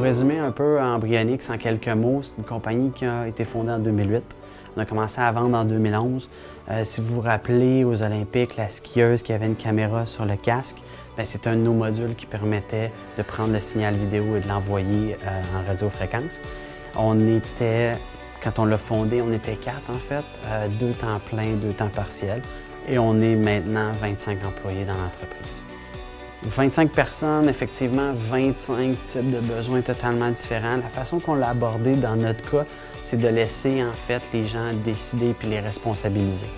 résumer un peu Embryonics en quelques mots, c'est une compagnie qui a été fondée en 2008. On a commencé à vendre en 2011. Si vous vous rappelez, aux Olympiques, la skieuse qui avait une caméra sur le casque, c'est un de nos modules qui permettait de prendre le signal vidéo et de l'envoyer en radiofréquence. Quand on l'a fondé, on était 4 en fait, 2 temps plein, 2 temps partiels. Et on est maintenant 25 employés dans l'entreprise. 25 personnes, effectivement, 25 types de besoins totalement différents. La façon qu'on l'a abordé dans notre cas, c'est de laisser en fait les gens décider puis les responsabiliser.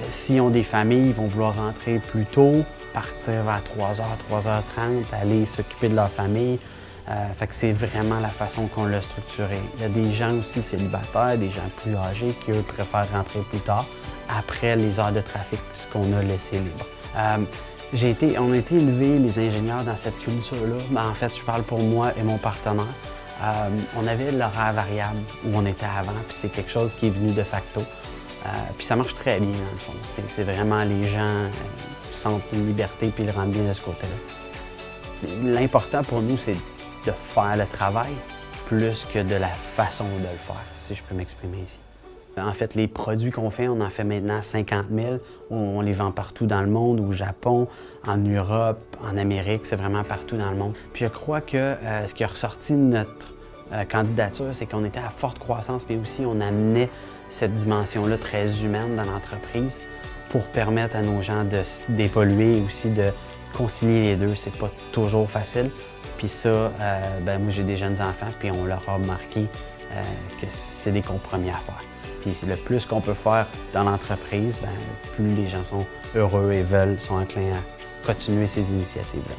S'ils ont des familles, ils vont vouloir rentrer plus tôt, partir vers 3h, 3h30, aller s'occuper de leur famille. Fait que c'est vraiment la façon qu'on l'a structuré. Il y a des gens aussi célibataires, des gens plus âgés qui, eux, préfèrent rentrer plus tard, après les heures de trafic, ce qu'on a laissé libre. On a été élevés, les ingénieurs, dans cette culture-là. En fait, je parle pour moi et mon partenaire. On avait l'horaire variable où on était avant, puis c'est quelque chose qui est venu de facto. Puis ça marche très bien, dans le fond. C'est vraiment les gens sentent une liberté puis ils le rendent bien de ce côté-là. L'important pour nous, c'est de faire le travail plus que de la façon de le faire, si je peux m'exprimer ici. En fait, les produits qu'on fait, on en fait maintenant 50 000. On les vend partout dans le monde, au Japon, en Europe, en Amérique, c'est vraiment partout dans le monde. Puis je crois que ce qui a ressorti de notre candidature, c'est qu'on était à forte croissance, mais aussi on amenait cette dimension-là très humaine dans l'entreprise pour permettre à nos gens d'évoluer et aussi de concilier les deux. C'est pas toujours facile. Puis ça, moi j'ai des jeunes enfants, puis on leur a remarqué que c'est des compromis à faire. Puis le plus qu'on peut faire dans l'entreprise, plus les gens sont heureux et sont enclins à continuer ces initiatives-là.